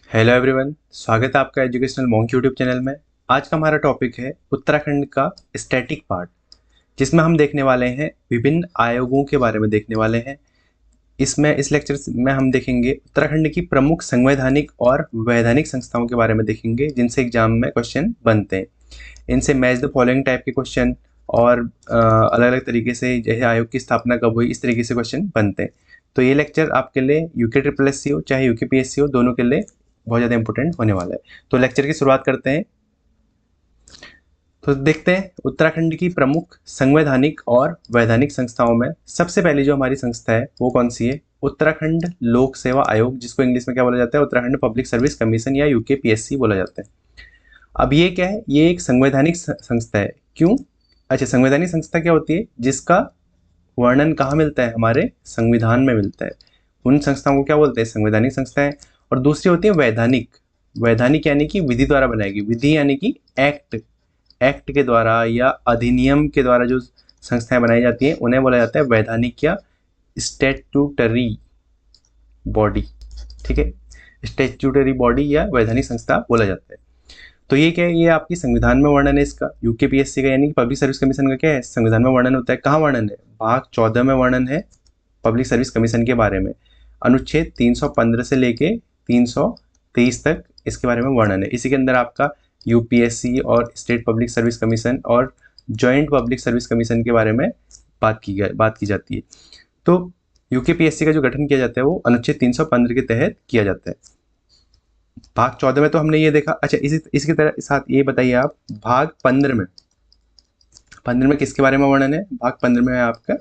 Hello everyone, स्वागत है आपका एजुकेशनल मॉन्क यूट्यूब चैनल में। आज का हमारा टॉपिक है उत्तराखंड का स्टैटिक पार्ट, जिसमें हम देखने वाले हैं विभिन्न आयोगों के बारे में देखने वाले हैं। इस लेक्चर में हम देखेंगे उत्तराखंड की प्रमुख संवैधानिक और वैधानिक संस्थाओं के बारे में देखेंगे, जिनसे एग्जाम में क्वेश्चन बनते हैं। इनसे मैच द फॉलोइंग टाइप के क्वेश्चन और अलग अलग तरीके से, जैसे आयोग की स्थापना कब हुई, इस तरीके से क्वेश्चन बनते हैं। तो ये लेक्चर आपके लिए यूके ट्रिपल एस सी हो चाहे यूके पी एस सी हो, दोनों के लिए बहुत ज़्यादा इंपॉर्टेंट होने वाला है। तो लेक्चर की शुरुआत करते हैं। तो देखते हैं उत्तराखंड की प्रमुख संवैधानिक और वैधानिक संस्थाओं में सबसे पहली जो हमारी संस्था है वो कौन सी है? उत्तराखंड लोक सेवा आयोग, जिसको इंग्लिश में क्या बोला जाता है? उत्तराखंड पब्लिक सर्विस कमीशन या यूकेपीएससी बोला जाता है। अब ये क्या है? ये एक संवैधानिक संस्था है। क्यों? अच्छा, संवैधानिक संस्था क्या होती है? जिसका वर्णन कहाँ मिलता है? हमारे संविधान में मिलता है। उन संस्थाओं को क्या बोलते हैं? संवैधानिक संस्थाएं। और दूसरी होती है वैधानिक। वैधानिक यानी कि विधि द्वारा बनाई गई, विधि यानी कि एक्ट के द्वारा या अधिनियम के द्वारा जो संस्थाएं बनाई जाती हैं उन्हें बोला जाता है वैधानिक या स्टैट्यूटरी बॉडी। ठीक है, स्टैट्यूटरी बॉडी या वैधानिक संस्था बोला जाता है। तो ये क्या है? ये आपकी संविधान में वर्णन है इसका, यूकेपीएससी का यानी कि पब्लिक सर्विस कमीशन का क्या है? संविधान में वर्णन होता है। कहाँ वर्णन है? भाग 14 में वर्णन है पब्लिक सर्विस कमीशन के बारे में। अनुच्छेद 315 से लेके 323 तक इसके बारे में वर्णन है। इसी के अंदर आपका यूपीएससी और स्टेट पब्लिक सर्विस कमीशन और जॉइंट पब्लिक सर्विस कमीशन के बारे में बात की जाती है। तो यूकेपीएससी का जो गठन किया जाता है वो अनुच्छेद 315 के तहत किया जाता है। भाग 14 में तो हमने ये देखा। अच्छा, इसकी तरह साथ ये बताइए आप, भाग 15 में किसके बारे में वर्णन है? भाग 15 में आपका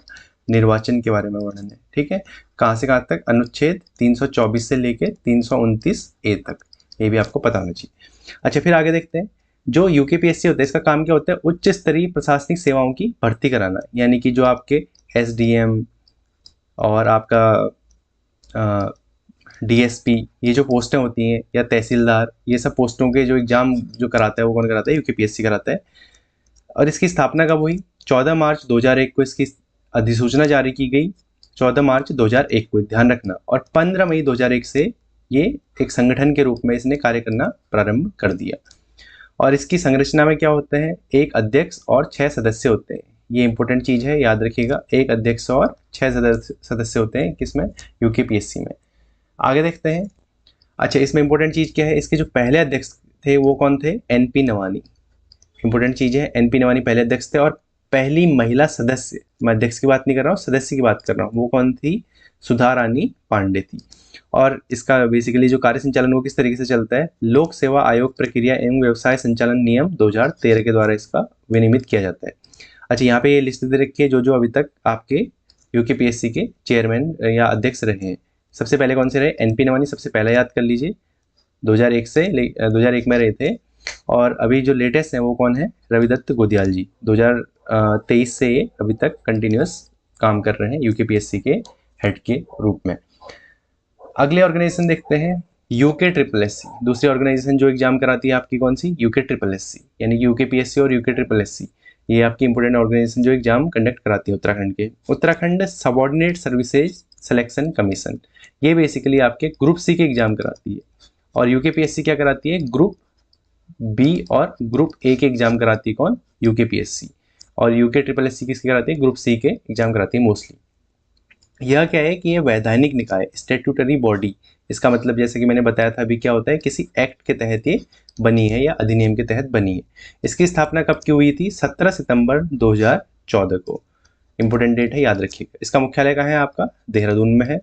निर्वाचन के बारे में वर्णन है। ठीक है, कहाँ से कहाँ तक? अनुच्छेद 324 से लेके 329 ए तक, ये भी आपको पता होना चाहिए। अच्छा, फिर आगे देखते हैं। जो यूकेपीएससी होता है, इसका काम क्या होता है? उच्च स्तरीय प्रशासनिक सेवाओं की भर्ती कराना, यानी कि जो आपके एसडीएम और आपका डीएसपी, ये जो पोस्टें होती हैं, या तहसीलदार, ये सब पोस्टों के जो एग्जाम जो कराता है वो कौन कराता है? यूकेपीएससी कराता है। और इसकी स्थापना कब हुई? 14 मार्च 2001 को इसकी अधिसूचना जारी की गई। 14 मार्च 2001 को, ध्यान रखना। और 15 मई 2001 से ये एक संगठन के रूप में इसने कार्य करना प्रारंभ कर दिया। और इसकी संरचना में क्या होते हैं? एक अध्यक्ष और 6 सदस्य होते हैं। ये इंपॉर्टेंट चीज है, याद रखिएगा। एक अध्यक्ष और 6 सदस्य होते हैं। किसमें? यूकेपीएससी में। आगे देखते हैं। अच्छा, इसमें इंपॉर्टेंट चीज क्या है? इसके जो पहले अध्यक्ष थे वो कौन थे? एनपी नवानी। इंपॉर्टेंट चीज है, एनपी नवानी पहले अध्यक्ष थे। और पहली महिला सदस्य, मैं अध्यक्ष की बात नहीं कर रहा हूँ, सदस्य की बात कर रहा हूँ, वो कौन थी? सुधा रानी पांडे थी। और इसका बेसिकली जो कार्य संचालन वो किस तरीके से चलता है? लोक सेवा आयोग प्रक्रिया एवं व्यवसाय संचालन नियम 2013 के द्वारा इसका विनियमित किया जाता है। अच्छा, यहाँ पे ये लिस्ट दे रखी है जो जो अभी तक आपके यूकेपीएससी के चेयरमैन या अध्यक्ष रहे हैं। सबसे पहले कौन से रहे? एनपी नवानी सबसे पहले, याद कर लीजिए। 2001 में रहे थे। और अभी जो लेटेस्ट है वो कौन है? रविदत्त गोदियाल जी। 2023 से ये अभी तक कंटिन्यूस काम कर रहे हैं यूकेपीएससी के हेड के रूप में। अगले ऑर्गेनाइजेशन देखते हैं, यूके ट्रिपल एस सी। दूसरी ऑर्गेनाइजेशन जो एग्जाम कराती है आपकी कौन सी? यूके ट्रिपल एस सी, यानी कि यूकेपीएससी और यूके ट्रिपल एस सी, ये आपकी इंपोर्टेंट ऑर्गेनाइजेशन जो एग्जाम कंडक्ट कराती है उत्तराखंड के। Uttarakhand subordinate services selection commission, ये बेसिकली आपके ग्रुप सी के एग्जाम कराती है। और यूकेपीएससी क्या कराती है? ग्रुप बी और ग्रुप ए के एग्जाम कराती है। कौन? यूकेपीएससी। और यूके ट्रिपल एस सी किसके कराती है? ग्रुप सी के एग्जाम कराती है मोस्टली। यह क्या है कि ये वैधानिक निकाय, स्टैट्यूटरी बॉडी। इसका मतलब जैसे कि मैंने बताया था अभी, क्या होता है? किसी एक्ट के तहत ये बनी है या अधिनियम के तहत बनी है। इसकी स्थापना कब की हुई थी? 17 सितंबर 2014 को। इंपोर्टेंट डेट है, याद रखिएगा। इसका मुख्यालय कहाँ है? आपका देहरादून में है।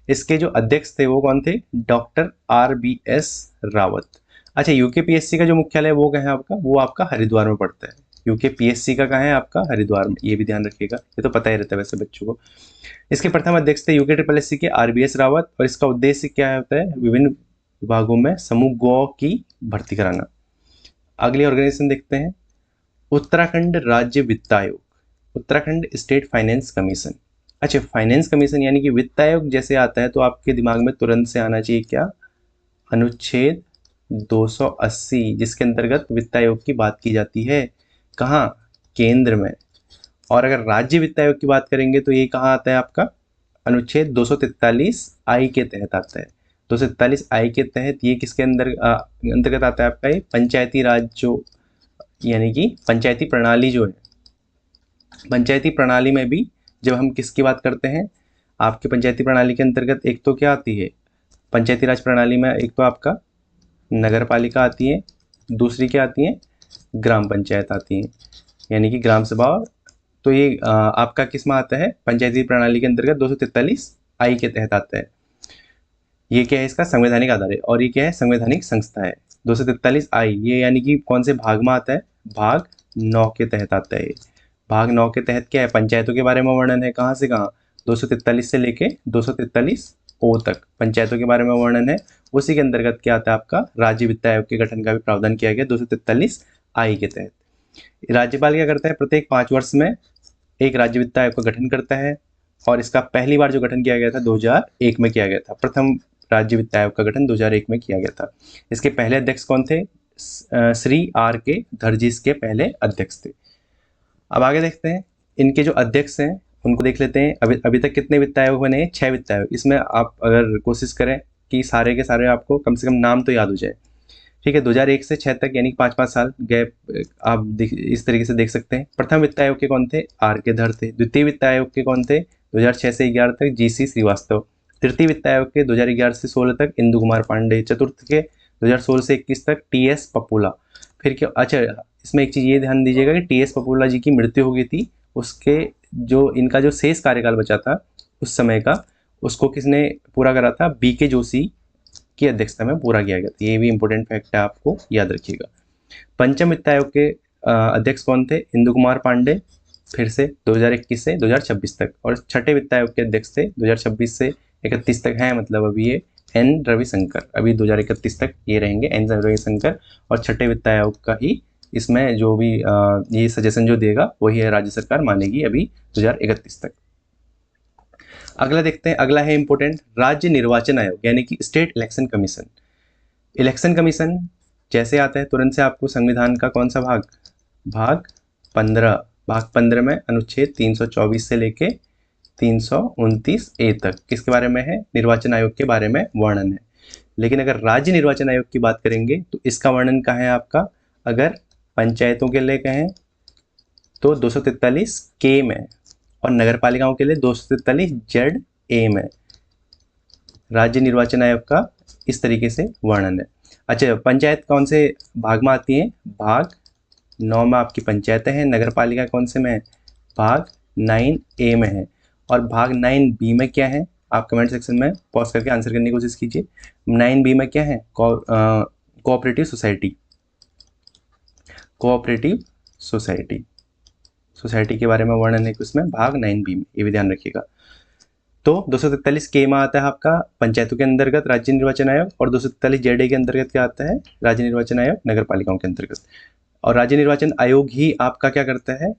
इसके जो अध्यक्ष थे वो कौन थे? Doctor RBS Rawat. अच्छा, यूकेपीएससी का जो मुख्यालय है वो कहाँ है आपका? वो आपका हरिद्वार में पड़ता है। यूकेपीएससी का कहाँ है आपका? हरिद्वार में। ये भी ध्यान रखिएगा, ये तो पता ही रहता है वैसे बच्चों को। इसके प्रथम अध्यक्ष थे यूके ट्रिपल एस सी के RBS रावत। और इसका उद्देश्य क्या होता है? विभिन्न विभागों में समूह गौ की भर्ती कराना। अगली ऑर्गेनाइजेशन देखते हैं, उत्तराखंड राज्य वित्त आयोग, उत्तराखंड स्टेट फाइनेंस कमीशन। अच्छा, फाइनेंस कमीशन यानी कि वित्त आयोग जैसे आता है तो आपके दिमाग में तुरंत से आना चाहिए क्या? अनुच्छेद 280, जिसके अंतर्गत वित्त आयोग की बात की जाती है। कहाँ? केंद्र में। और अगर राज्य वित्त आयोग की बात करेंगे तो ये कहाँ आता है आपका? अनुच्छेद 243 आई के तहत आता है। 243 आई के तहत ये किसके अंतर्गत आता है आपका, ये पंचायती राज जो यानी कि पंचायती प्रणाली जो है, पंचायती प्रणाली में भी जब हम किसकी बात करते हैं, आपके पंचायती प्रणाली के अंतर्गत एक तो क्या आती है पंचायती राज प्रणाली में, एक तो आपका नगर पालिका आती है, दूसरी क्या आती है ग्राम पंचायत आती है, यानी कि ग्राम सभा। तो ये आपका किस में आता है, पंचायती प्रणाली के अंतर्गत 243 आई के तहत आता है। ये क्या है, इसका संवैधानिक आधार है, और ये क्या है, संवैधानिक संस्था है। 243 आई ये यानी कि कौन से भाग में आता है, भाग 9 के तहत आता है। भाग 9 के तहत क्या है, पंचायतों के बारे में वर्णन है, कहाँ से कहाँ, 243 से लेके 243 ओ तक पंचायतों के बारे में वर्णन है। उसी के अंतर्गत क्या आता है आपका, राज्य वित्त आयोग के गठन का भी प्रावधान किया गया 243 आई के तहत। राज्यपाल क्या करता है, प्रत्येक 5 वर्ष में एक राज्य वित्त आयोग का गठन करता है, और इसका पहली बार जो गठन किया गया था 2001 में किया गया था। प्रथम राज्य वित्त आयोग का गठन 2001 में किया गया था। इसके पहले अध्यक्ष कौन थे, श्री आर के धरजी इसके पहले अध्यक्ष थे। अब आगे देखते हैं इनके जो अध्यक्ष हैं उनको देख लेते हैं। अभी तक कितने वित्त आयोग बने हैं, 6 वित्त आयोग। इसमें आप अगर कोशिश करें कि सारे के सारे आपको कम से कम नाम तो याद हो जाए, ठीक है। 2001 से 6 तक यानी 5-5 साल गैप आप इस तरीके से देख सकते हैं। प्रथम वित्त आयोग के कौन थे, आर के धर थे। द्वितीय वित्त आयोग के कौन थे, 2006 से 11 तक जीसी श्रीवास्तव। तृतीय वित्त आयोग के 2011 से 16 तक इंदु कुमार पांडे। चतुर्थ के 2016 से 21 तक टीएस पपूला। फिर क्या, अच्छा इसमें एक चीज़ ये ध्यान दीजिएगा कि टीएस पपूला जी की मृत्यु हो गई थी, उसके जो इनका जो शेष कार्यकाल बचा था उस समय का, उसको किसने पूरा करा था, बीके जोशी की अध्यक्षता में पूरा किया गया था। ये भी इंपॉर्टेंट फैक्ट है, आपको याद रखिएगा। पंचम वित्त आयोग के अध्यक्ष कौन थे, इंदु कुमार पांडे, फिर से 2021 से 2026 तक। और छठे वित्त आयोग के अध्यक्ष थे 2026 से 31 तक हैं, मतलब अभी ये एन रविशंकर, अभी 2031 तक ये रहेंगे एन रविशंकर। और छठे वित्त आयोग का ही इसमें जो भी ये सजेशन जो देगा वही है राज्य सरकार मानेगी अभी 2031 तक। अगला देखते हैं, अगला है इंपॉर्टेंट, राज्य निर्वाचन आयोग यानी कि state election commission. Election commission जैसे आता है तुरंत से आपको संविधान का कौन सा भाग, भाग 15, भाग 15 में अनुच्छेद 324 से लेके 329 ए तक किसके बारे में है, निर्वाचन आयोग के बारे में वर्णन है। लेकिन अगर राज्य निर्वाचन आयोग की बात करेंगे तो इसका वर्णन कहाँ है आपका, अगर पंचायतों के लिए कहें तो 243 के में, और नगर पालिकाओं के लिए 243 जेड ए में राज्य निर्वाचन आयोग का इस तरीके से वर्णन है। अच्छा, पंचायत कौन से भाग में आती है, भाग 9 में आपकी पंचायतें हैं। नगर पालिका कौन से में है, भाग 9 ए में है। और भाग 9 बी में क्या है, आप कमेंट सेक्शन में पॉज करके आंसर करने की कोशिश कीजिए। 9 बी में क्या है, cooperative society, cooperative society, society के बारे में वर्णन है उसमें भाग 9 बी में, ये भी ध्यान रखिएगा। तो 243 के में आता है आपका पंचायतों के अंतर्गत राज्य निर्वाचन आयोग, और 243 जेड के अंतर्गत क्या आता है, राज्य निर्वाचन आयोग नगर पालिकाओं के अंतर्गत। और राज्य निर्वाचन आयोग ही आपका क्या करता है,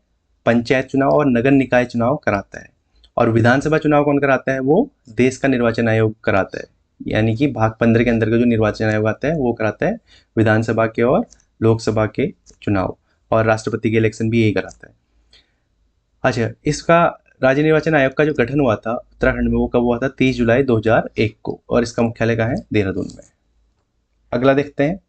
पंचायत चुनाव और नगर निकाय चुनाव कराता है। और विधानसभा चुनाव कौन कराता है, वो देश का निर्वाचन आयोग कराता है। यानी कि भाग 15 के अंतर्गत जो निर्वाचन आयोग आता है वो कराता है विधानसभा के और लोकसभा के चुनाव, और राष्ट्रपति के इलेक्शन भी यही कराता है। अच्छा, इसका राज्य निर्वाचन आयोग का जो गठन हुआ था उत्तराखंड में वो कब हुआ था, 30 जुलाई 2001 को, और इसका मुख्यालय कहाँ है, देहरादून में। अगला देखते हैं,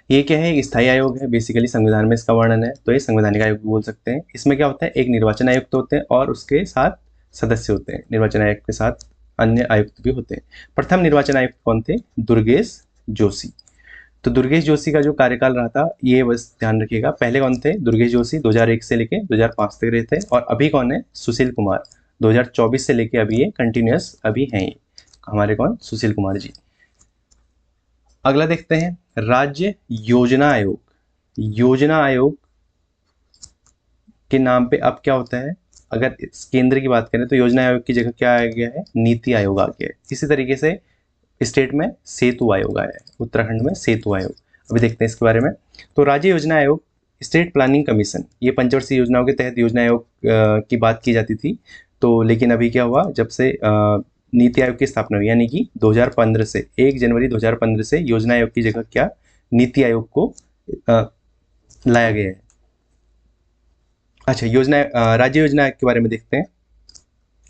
ये क्या है, एक स्थायी आयोग है, बेसिकली संविधान में इसका वर्णन है, तो ये संवैधानिक आयोग भी बोल सकते हैं। इसमें क्या होता है, एक निर्वाचन आयुक्त होते हैं और उसके साथ सदस्य होते हैं, निर्वाचन आयुक्त के साथ अन्य आयुक्त भी होते हैं। प्रथम निर्वाचन आयुक्त कौन थे, दुर्गेश जोशी। तो दुर्गेश जोशी का जो कार्यकाल रहा था ये बस ध्यान रखिएगा। पहले कौन थे, दुर्गेश जोशी 2001 से लेके 2005 तक रहे थे, और अभी कौन है, सुशील कुमार 2024 से लेके अभी ये कंटिन्यूस अभी हैं हमारे कौन, सुशील कुमार जी। अगला देखते हैं, राज्य योजना आयोग। योजना आयोग के नाम पे अब क्या होता है, अगर इस केंद्र की बात करें तो योजना आयोग की जगह क्या आ गया है, नीति आयोग आ गया है। इसी तरीके से स्टेट में सेतु आयोग आया है, उत्तराखंड में सेतु आयोग, अभी देखते हैं इसके बारे में। तो राज्य योजना आयोग, स्टेट प्लानिंग कमीशन, ये पंचवर्षीय योजनाओं के तहत योजना आयोग की बात की जाती थी। तो लेकिन अभी क्या हुआ, जब से नीति आयोग की स्थापना हुई, यानी कि 2015 से 1 जनवरी 2015 से योजना आयोग की जगह क्या, नीति आयोग को लाया गया है। अच्छा, योजना राज्य योजना आयोग के बारे में देखते हैं।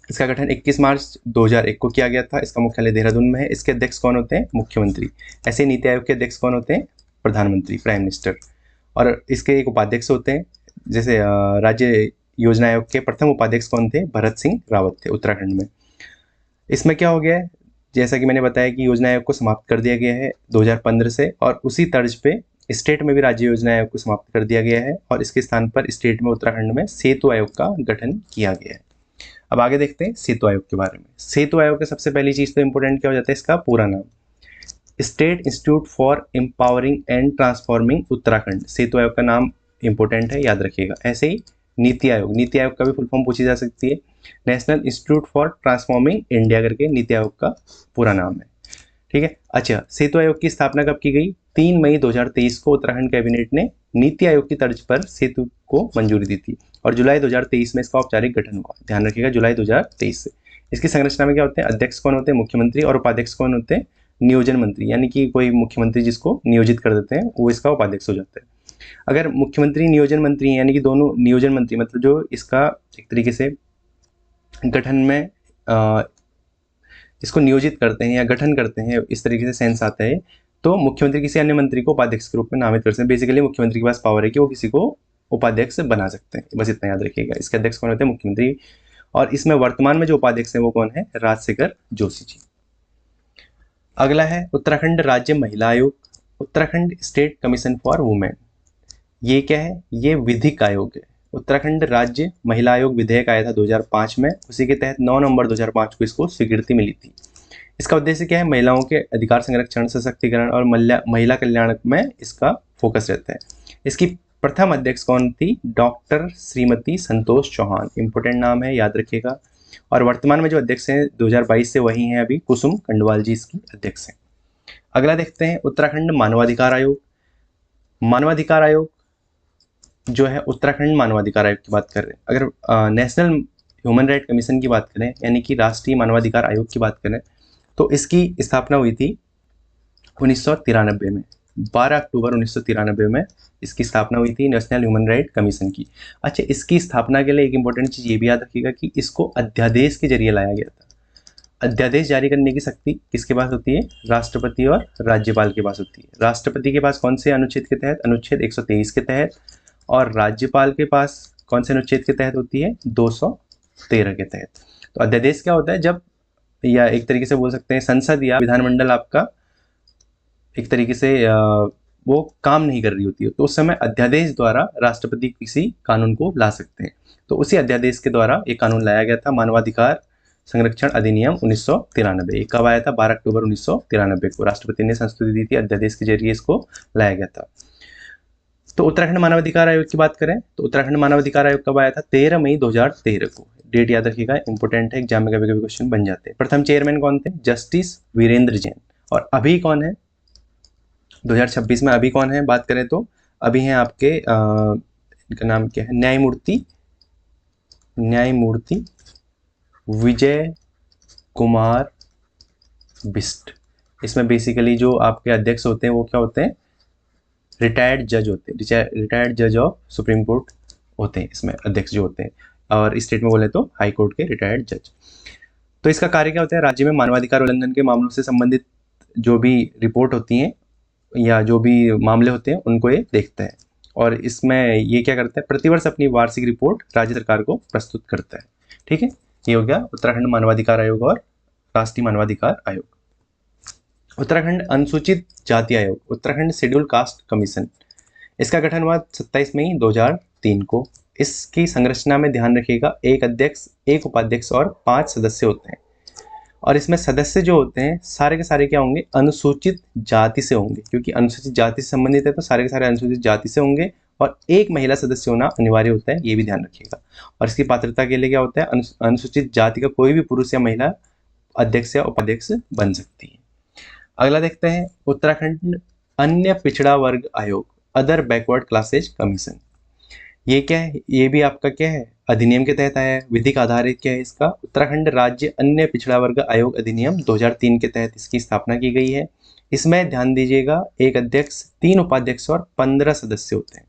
इसका गठन 21 मार्च 2001 को किया गया था। इसका मुख्यालय देहरादून में है। इसके अध्यक्ष कौन होते हैं? मुख्यमंत्री। ऐसे नीति आयोग के अध्यक्ष कौन होते हैं? प्रधानमंत्री, प्राइम मिनिस्टर। और इसके एक उपाध्यक्ष होते हैं, जैसे राज्य योजना आयोग के प्रथम उपाध्यक्ष कौन थे? भरत सिंह रावत थे उत्तराखंड में। इसमें क्या हो गया है, जैसा कि मैंने बताया कि योजना आयोग को समाप्त कर दिया गया है 2015 से, और उसी तर्ज पे स्टेट में भी राज्य योजना आयोग को समाप्त कर दिया गया है, और इसके स्थान पर स्टेट में उत्तराखंड में सेतु आयोग का गठन किया गया है। अब आगे देखते हैं सेतु आयोग के बारे में। सेतु आयोग का सबसे पहली चीज तो इंपॉर्टेंट क्या हो जाता है? इसका पूरा नाम state institute for empowering and transforming Uttarakhand. SETU आयोग का नाम इंपॉर्टेंट है, याद रखिएगा। ऐसे ही नीति आयोग, नीति आयोग का भी फुल फॉर्म पूछी जा सकती है। National institute for transforming India करके नीति आयोग का पूरा नाम है। ठीक है। अच्छा, सेतु आयोग की स्थापना कब की गई? 3 मई 2023 को उत्तराखंड कैबिनेट ने नीति आयोग की तर्ज पर सेतु को मंजूरी दी थी, और जुलाई 2023 में इसका औपचारिक गठन हुआ। ध्यान रखिएगा, जुलाई 2023 से। इसकी संरचना में क्या होते हैं? अध्यक्ष कौन होते हैं? मुख्यमंत्री। और उपाध्यक्ष कौन होते हैं? नियोजन मंत्री, यानी कि कोई मुख्यमंत्री जिसको नियोजित कर देते हैं वो इसका उपाध्यक्ष हो जाता है। अगर मुख्यमंत्री नियोजन मंत्री यानी कि दोनों नियोजन मंत्री, मतलब जो इसका एक तरीके से गठन में इसको नियोजित करते हैं या गठन करते हैं, इस तरीके से सेंस आता है, तो मुख्यमंत्री किसी अन्य मंत्री को उपाध्यक्ष के रूप में नामित कर सकते हैं। बेसिकली मुख्यमंत्री के पास पावर है कि वो किसी को उपाध्यक्ष बना सकते हैं, बस इतना याद रखिएगा। इसके अध्यक्ष कौन होते हैं? मुख्यमंत्री। और इसमें वर्तमान में जो उपाध्यक्ष है वो कौन है? राजशेखर जोशी जी। अगला है उत्तराखंड राज्य महिला आयोग, Uttarakhand state commission for women. ये क्या है? ये विधिक आयोग है। उत्तराखंड राज्य महिला आयोग विधेयक आया था 2005 में, उसी के तहत 9 नवंबर 2005 को इसको स्वीकृति मिली थी। इसका उद्देश्य क्या है? महिलाओं के अधिकार संरक्षण, सशक्तिकरण और महिला कल्याण में इसका फोकस रहता है। इसकी प्रथम अध्यक्ष कौन थी? डॉक्टर श्रीमती संतोष चौहान। इंपोर्टेंट नाम है, याद रखिएगा। और वर्तमान में जो अध्यक्ष हैं 2022 से वही हैं अभी कुसुम कंडवाल जी इसकी अध्यक्ष हैं। अगला देखते हैं उत्तराखंड मानवाधिकार आयोग। मानवाधिकार आयोग जो है, उत्तराखंड मानवाधिकार आयोग की बात कर रहे हैं। अगर नेशनल ह्यूमन राइट कमीशन की बात करें, यानी कि राष्ट्रीय मानवाधिकार आयोग की बात करें, तो इसकी स्थापना हुई थी 1993 में। 12 अक्टूबर 1993 में इसकी स्थापना हुई थी नेशनल ह्यूमन राइट कमीशन की। अच्छा, इसकी स्थापना के लिए एक इंपॉर्टेंट चीज़ ये भी याद रखिएगा कि इसको अध्यादेश के जरिए लाया गया था। अध्यादेश जारी करने की शक्ति किसके पास होती है? राष्ट्रपति और राज्यपाल के पास होती है। राष्ट्रपति के पास कौन से अनुच्छेद के तहत? अनुच्छेद 123 के तहत। और राज्यपाल के पास कौन से अनुच्छेद के तहत होती है? 213 के तहत। तो अध्यादेश क्या होता है? जब, या एक तरीके से बोल सकते हैं संसद या विधानमंडल आपका एक तरीके से वो काम नहीं कर रही होती है, तो उस समय अध्यादेश द्वारा राष्ट्रपति किसी कानून को ला सकते हैं। तो उसी अध्यादेश के द्वारा एक कानून लाया गया था, मानवाधिकार संरक्षण अधिनियम 1993। ये कब आया था? 12 अक्टूबर 1993 को राष्ट्रपति ने संस्तुति दी थी, अध्यादेश के जरिए इसको लाया गया था। तो उत्तराखंड मानवाधिकार आयोग की बात करें तो उत्तराखंड मानवाधिकार आयोग कब आया था? 13 मई 2013 को। डेट याद रखिएगा, इंपॉर्टेंट है, एग्जाम में कभी कभी क्वेश्चन बन जाते हैं। प्रथम चेयरमैन कौन थे? जस्टिस वीरेंद्र जैन। और अभी कौन है 2026 में? अभी कौन है बात करें तो अभी हैं आपके इनका नाम क्या है? न्यायमूर्ति विजय कुमार बिष्ट। इसमें बेसिकली जो आपके अध्यक्ष होते हैं वो क्या होते हैं? रिटायर्ड जज होते हैं, रिटायर्ड जज ऑफ सुप्रीम कोर्ट होते हैं इसमें अध्यक्ष जो होते हैं, और स्टेट में बोले तो हाई कोर्ट के रिटायर्ड जज। तो इसका कार्य क्या होता है? राज्य में मानवाधिकार उल्लंघन के मामलों से संबंधित जो भी रिपोर्ट होती हैं या जो भी मामले होते हैं उनको ये देखता है, और इसमें ये क्या करता है? प्रतिवर्ष अपनी वार्षिक रिपोर्ट राज्य सरकार को प्रस्तुत करता है। ठीक है, ये हो गया उत्तराखंड मानवाधिकार आयोग और राष्ट्रीय मानवाधिकार आयोग। उत्तराखंड अनुसूचित जाति आयोग, उत्तराखंड शेड्यूल कास्ट कमीशन। इसका गठन हुआ 27 मई 2003 को। इसकी संरचना में ध्यान रखिएगा, एक अध्यक्ष, एक उपाध्यक्ष और 5 सदस्य होते हैं। और इसमें सदस्य जो होते हैं सारे के सारे क्या होंगे? अनुसूचित जाति से होंगे, क्योंकि अनुसूचित जाति से संबंधित है तो सारे के सारे अनुसूचित जाति से होंगे। और एक महिला सदस्य होना अनिवार्य होता है, ये भी ध्यान रखिएगा। और इसकी पात्रता के लिए क्या होता है? अनुसूचित जाति का कोई भी पुरुष या महिला अध्यक्ष या उपाध्यक्ष बन सकती है। अगला देखते हैं उत्तराखंड अन्य पिछड़ा वर्ग आयोग, अदर बैकवर्ड क्लासेज कमीशन। ये क्या है? ये भी आपका क्या है? अधिनियम के तहत आया है, विधिक आधारित क्या है इसका? उत्तराखंड राज्य अन्य पिछड़ा वर्ग आयोग अधिनियम 2003 के तहत इसकी स्थापना की गई है। इसमें ध्यान दीजिएगा, एक अध्यक्ष, 3 उपाध्यक्ष और 15 सदस्य होते हैं।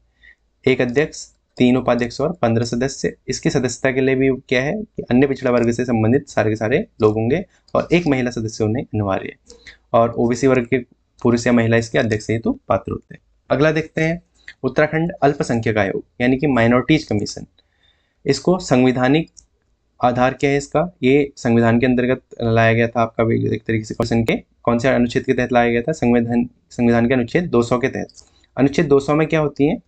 एक अध्यक्ष, 3 उपाध्यक्ष और 15 सदस्य। इसकी सदस्यता के लिए भी क्या है कि अन्य पिछड़ा वर्ग से संबंधित सारे के सारे लोग होंगे और एक महिला सदस्य होने अनिवार्य है, और ओबीसी वर्ग के पुरुष या महिला इसके अध्यक्ष हेतु पात्र होते हैं। अगला देखते हैं उत्तराखंड अल्पसंख्यक आयोग यानी कि माइनॉरिटीज कमीशन। इसको संवैधानिक आधार क्या है इसका, ये संविधान के अंतर्गत लाया गया था आपका एक तरीके से क्वेश्चन के कौन से अनुच्छेद के तहत लाया गया था, संविधान के अनुच्छेद 200 के तहत। अनुच्छेद 200 में क्या होती है,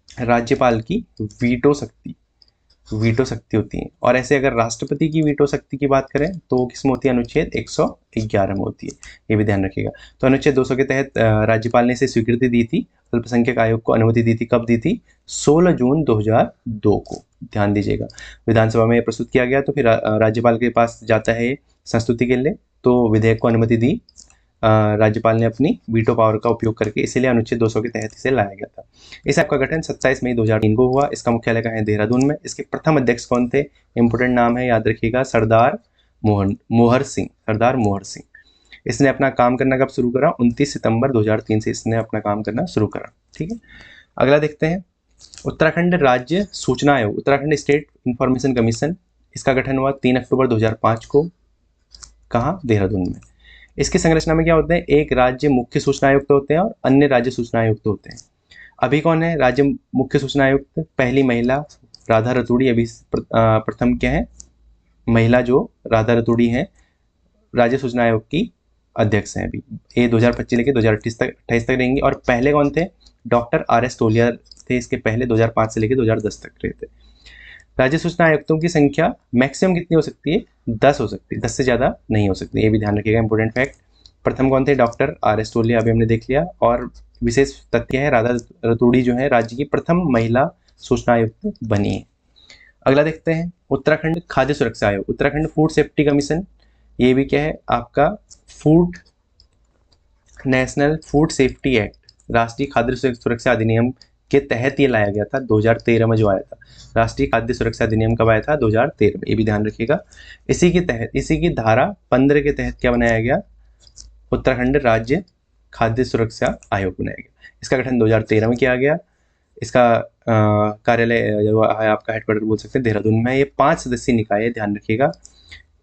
राज्यपाल की वीटो शक्ति होती है, और ऐसे अगर राष्ट्रपति की वीटो शक्ति की बात करें तो वो किसमें होती है, अनुच्छेद 111 में होती है, ये भी ध्यान रखिएगा। तो अनुच्छेद 200 के तहत राज्यपाल ने इसे स्वीकृति दी थी, अल्पसंख्यक आयोग को अनुमति दी थी, कब दी थी, 16 जून 2002 को, ध्यान दीजिएगा। विधानसभा में प्रस्तुत किया गया तो फिर राज्यपाल के पास जाता है संस्तुति के लिए, तो विधेयक को अनुमति दी राज्यपाल ने अपनी वीटो पावर का उपयोग करके, इसीलिए अनुच्छेद 200 के तहत इसे लाया गया था। इस ऐप का गठन 27 मई 2003 को हुआ। इसका मुख्यालय कहाँ है, देहरादून में। इसके प्रथम अध्यक्ष कौन थे, इंपोर्टेंट नाम है, याद रखिएगा, सरदार मोहर सिंह। इसने अपना काम करना कब शुरू करा, 29 सितंबर 2003 से इसने अपना काम करना शुरू करा। ठीक है, अगला देखते हैं उत्तराखंड राज्य सूचना आयोग, उत्तराखंड स्टेट इंफॉर्मेशन कमीशन। इसका गठन हुआ 3 अक्टूबर 2005 को, कहाँ, देहरादून में। इसकी संरचना में क्या होते हैं, एक राज्य मुख्य सूचना आयुक्त होते हैं और अन्य राज्य सूचना आयुक्त होते हैं। अभी कौन है राज्य मुख्य सूचना आयुक्त, पहली महिला राधा रतूड़ी, अभी प्रथम क्या है, महिला जो राधा रतूड़ी है राज्य सूचना आयोग की अध्यक्ष हैं। अभी ये 2025 लेके 2028 तक रहेंगी। और पहले कौन थे, डॉक्टर RS तोलिया थे इसके पहले, 2005 से लेके 2010 तक रहे थे। राज्य सूचना आयुक्तों की संख्या मैक्सिमम कितनी हो सकती है, 10 हो सकती है, 10 से ज़्यादा नहीं हो सकती, ये भी ध्यान रखिएगा, इंपॉर्टेंट फैक्ट। प्रथम कौन थे, डॉक्टर RS तोलिया, अभी हमने देख लिया। और विशेष तथ्य है, राधा रतूड़ी जो है राज्य की प्रथम महिला सूचना आयुक्त बनी है। अगला देखते हैं उत्तराखंड खाद्य सुरक्षा आयोग, उत्तराखंड फूड सेफ्टी कमीशन। ये भी क्या है आपका, नेशनल फूड सेफ्टी एक्ट, राष्ट्रीय खाद्य सुरक्षा अधिनियम के तहत ये लाया गया था 2013 में, जो आया था। राष्ट्रीय खाद्य सुरक्षा अधिनियम कब आया था, 2013 में, ये भी ध्यान रखिएगा। इसी की धारा 15 के तहत क्या बनाया गया, उत्तराखंड राज्य खाद्य सुरक्षा आयोग बनाया गया। इसका गठन 2013 में किया गया। इसका कार्यालय जो है आपका हेडक्वार्टर बोल सकते हैं देहरादून में। ये 5 सदस्यीय निकाय है, ध्यान रखिएगा।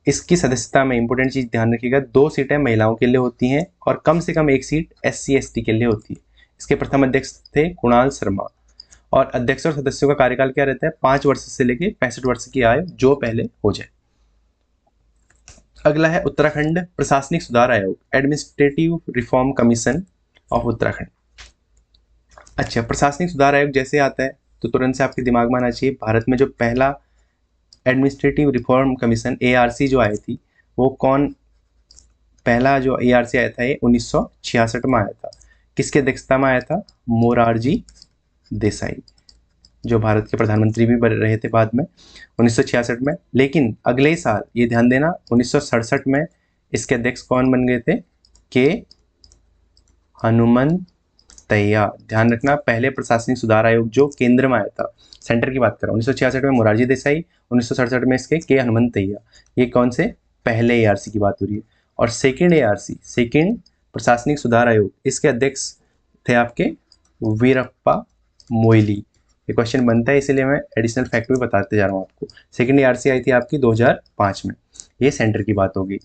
इसकी सदस्यता में इंपॉर्टेंट चीज ध्यान रखिएगा, 2 सीटें महिलाओं के लिए होती हैं और कम से कम 1 सीट SC/ST के लिए होती है। इसके प्रथम अध्यक्ष थे कुणाल शर्मा, और अध्यक्ष और सदस्यों का कार्यकाल क्या रहता है, 5 वर्ष से लेकर 65 वर्ष की आयु जो पहले हो जाए। अगला है उत्तराखंड प्रशासनिक सुधार आयोग, administrative reform commission of Uttarakhand. अच्छा, प्रशासनिक सुधार आयोग जैसे आता है तो तुरंत से आपके दिमाग में आना चाहिए, भारत में जो पहला एडमिनिस्ट्रेटिव रिफॉर्म कमीशन ARC जो आई थी, वो कौन, पहला जो ARC आया था ये 1966 में आया था। किसके अध्यक्षता में आया था, मोरारजी देसाई, जो भारत के प्रधानमंत्री भी बने रहे थे बाद में 1966 में। लेकिन अगले ही साल, ये ध्यान देना, 1967 में इसके अध्यक्ष कौन बन गए थे, के हनुमंतैया। ध्यान रखना, पहले प्रशासनिक सुधार आयोग जो केंद्र में आया था, सेंटर की बात कर रहा हूँ, 1966 में मोरारजी देसाई, 1967 में इसके के हनुमंतैया। ये कौन से, पहले ARC की बात हो रही है। और सेकेंड ARC, सेकेंड प्रशासनिक सुधार आयोग, इसके अध्यक्ष थे आपके वीरप्पा मोइली। ये क्वेश्चन बनता है, इसीलिए मैं एडिशनल फैक्ट भी बताते जा रहा हूँ आपको। सेकेंड ARC आई थी आपकी 2005 में, ये सेंटर की बात होगी।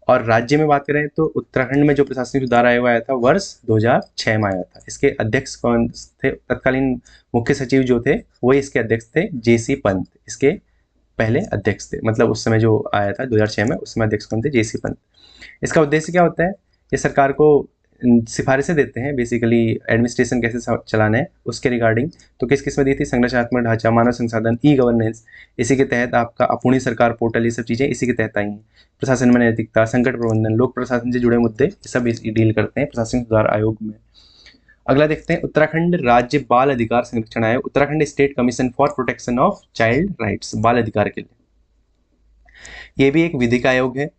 और राज्य में बात करें तो उत्तराखंड में जो प्रशासनिक सुधार आयोग आया था वर्ष 2006 में आया था। इसके अध्यक्ष कौन थे, तत्कालीन मुख्य सचिव जो थे वो इसके अध्यक्ष थे JC पंत, इसके पहले अध्यक्ष थे, मतलब उस समय जो आया था 2006 में, उसमें अध्यक्ष कौन थे, JC पंत। इसका उद्देश्य क्या होता है, ये सरकार को सिफारिशें देते हैं, बेसिकली एडमिनिस्ट्रेशन कैसे चलाना है उसके रिगार्डिंग। तो किस किस में दी थी, संरचनात्मक ढांचा, मानव संसाधन, E-गवर्नेंस, इसी के तहत आपका अपूर्णी सरकार पोर्टल, ये सब चीज़ें इसी के तहत आई हैं। प्रशासन में नैतिकता, संकट प्रबंधन, लोक प्रशासन से जुड़े मुद्दे, ये सब डील करते हैं प्रशासनिक सुधार आयोग में। अगला देखते हैं उत्तराखंड राज्य बाल अधिकार संरक्षण आयोग, Uttarakhand state commission for protection of child rights, बाल अधिकार के लिए। ये भी एक विधिक आयोग है,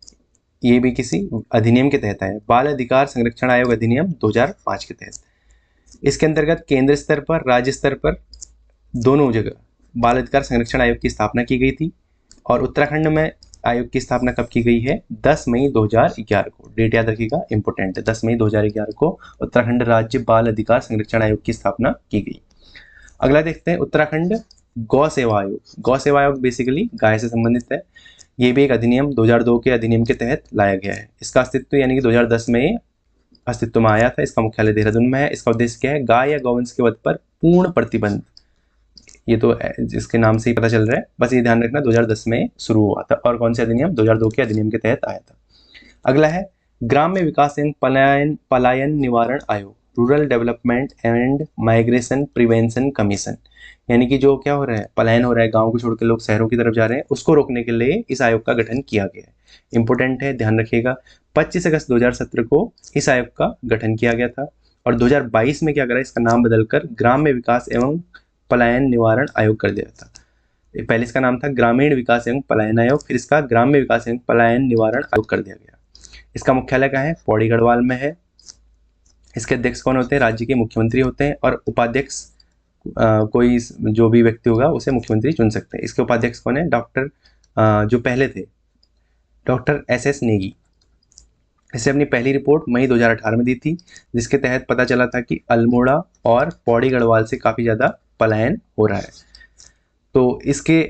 ये भी किसी अधिनियम के तहत है, बाल अधिकार संरक्षण आयोग अधिनियम 2005 के तहत। इसके अंतर्गत केंद्र स्तर पर, राज्य स्तर पर, दोनों जगह बाल अधिकार संरक्षण आयोग की स्थापना की गई थी। और उत्तराखंड में आयोग की स्थापना कब की गई है, 10 मई 2011 को, डेट याद रखिएगा, इंपोर्टेंट है, 10 मई 2011 को उत्तराखंड राज्य बाल अधिकार संरक्षण आयोग की स्थापना की गई। अगला देखते हैं उत्तराखंड गौ सेवा आयोग। गौ सेवा आयोग बेसिकली गाय से संबंधित है। ये भी एक अधिनियम 2002 के अधिनियम के तहत लाया गया है। इसका अस्तित्व यानी कि 2010 में अस्तित्व में आया था। इसका मुख्यालय देहरादून में है। इसका उद्देश्य क्या है? गाय या गौवंश के वध पर पूर्ण प्रतिबंध। ये तो इसके नाम से ही पता चल रहा है, बस ये ध्यान रखना 2010 में शुरू हुआ था। और कौन से अधिनियम? 2002 के अधिनियम के तहत आया था। अगला है ग्राम्य विकास एवं पलायन निवारण आयोग, rural development and migration prevention commission. यानी कि जो क्या हो रहा है, पलायन हो रहा है, गांव को छोड़कर लोग शहरों की तरफ जा रहे हैं, उसको रोकने के लिए इस आयोग का गठन किया गया है। इंपॉर्टेंट है, ध्यान रखिएगा। 25 अगस्त 2017 को इस आयोग का गठन किया गया था और 2022 में क्या करा, इसका नाम बदलकर ग्राम्य विकास एवं पलायन निवारण आयोग कर दिया था। पहले इसका नाम था ग्रामीण विकास एवं पलायन आयोग, फिर इसका ग्राम्य विकास एवं पलायन निवारण आयोग कर दिया गया। इसका मुख्यालय कहाँ है? पौड़ी गढ़वाल में है। इसके अध्यक्ष कौन होते हैं? राज्य के मुख्यमंत्री होते हैं और उपाध्यक्ष कोई जो भी व्यक्ति होगा उसे मुख्यमंत्री चुन सकते हैं। इसके उपाध्यक्ष कौन है? डॉक्टर जो पहले थे डॉक्टर SS नेगी। इसे अपनी पहली रिपोर्ट मई 2018 में दी थी, जिसके तहत पता चला था कि अल्मोड़ा और पौड़ी गढ़वाल से काफ़ी ज़्यादा पलायन हो रहा है। तो इसके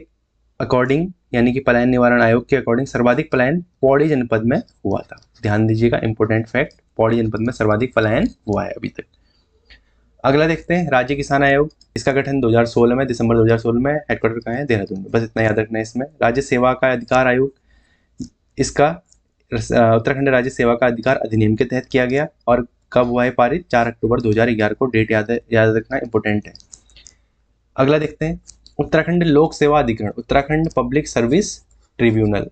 अकॉर्डिंग यानी कि पलायन निवारण आयोग के अकॉर्डिंग सर्वाधिक पलायन पौड़ी जनपद में हुआ था। ध्यान दीजिएगा, इंपॉर्टेंट फैक्ट, पौड़ी जनपद में सर्वाधिक पलायन हुआ है अभी तक। अगला देखते हैं राज्य किसान आयोग। इसका गठन 2016 में, दिसंबर 2016 में। हेडक्वार्टर कहाँ है? देहरादून में। बस इतना याद रखना है इसमें। राज्य सेवा का अधिकार आयोग, इसका उत्तराखंड राज्य सेवा का अधिकार अधिनियम के तहत किया गया और कब हुआ है पारित? 4 अक्टूबर 2011 को। डेट याद रखना इंपॉर्टेंट है। अगला देखते हैं उत्तराखंड लोक सेवा अधिकरण, उत्तराखंड पब्लिक सर्विस ट्रिब्यूनल।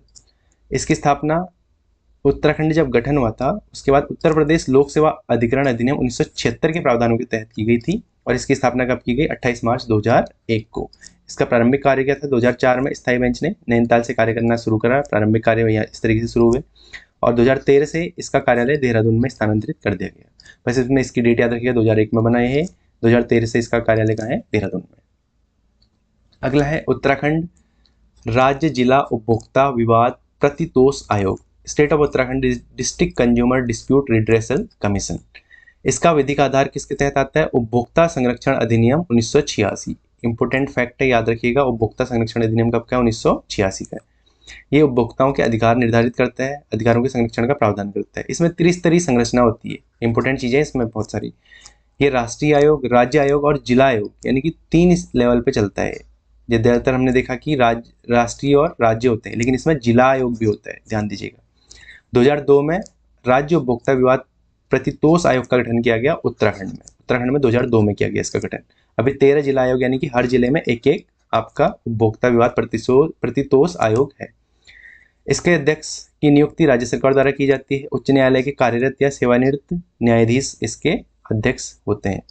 इसकी स्थापना उत्तराखंड जब गठन हुआ था उसके बाद उत्तर प्रदेश लोक सेवा अधिकरण अधिनियम 1976 के प्रावधानों के तहत की गई थी और इसकी स्थापना कब की गई? 28 मार्च 2001 को। इसका प्रारंभिक कार्य क्या था? 2004 में स्थायी बेंच ने नैनीताल से कार्य करना शुरू करा। प्रारंभिक कार्य इस तरीके से शुरू हुए और 2013 से इसका कार्यालय देहरादून में स्थानांतरित कर दिया गया। वैसे इसमें इसकी डेट याद रखिएगा, 2001 में बनाए है, 2013 से इसका कार्यालय कहाँ है? देहरादून में। अगला है उत्तराखंड राज्य जिला उपभोक्ता विवाद प्रतितोष आयोग, state of Uttarakhand district consumer dispute redressal commission. इसका विधिक आधार किसके तहत आता है? उपभोक्ता संरक्षण अधिनियम 1986। इंपोर्टेंट फैक्ट है, याद रखिएगा, उपभोक्ता संरक्षण अधिनियम कब का है? 1986 का है। ये उपभोक्ताओं के अधिकार निर्धारित करता है, अधिकारों के संरक्षण का प्रावधान करता है। इसमें त्रिस्तरीय संरचना होती है। इंपोर्टेंट चीजें इसमें बहुत सारी। ये राष्ट्रीय आयोग, राज्य आयोग और जिला आयोग यानी कि 3 लेवल पे चलता है। ये ज्यादातर हमने देखा कि राष्ट्रीय और राज्य होते हैं, लेकिन इसमें जिला आयोग भी होता है, ध्यान दीजिएगा। 2002 में राज्य उपभोक्ता विवाद प्रतितोष आयोग का गठन किया गया उत्तराखंड में। उत्तराखंड में 2002 में किया गया इसका गठन। अभी 13 जिला आयोग यानी कि हर जिले में एक एक आपका उपभोक्ता विवाद प्रतितोष आयोग है। इसके अध्यक्ष की नियुक्ति राज्य सरकार द्वारा की जाती है। उच्च न्यायालय के कार्यरत या सेवानिवृत्त न्यायाधीश इसके अध्यक्ष होते हैं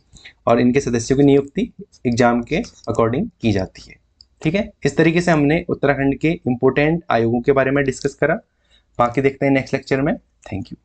और इनके सदस्यों की नियुक्ति एग्जाम के अकॉर्डिंग की जाती है। ठीक है, इस तरीके से हमने उत्तराखंड के इंपोर्टेंट आयोगों के बारे में डिस्कस करा। बाकी देखते हैं नेक्स्ट लेक्चर में। Thank you.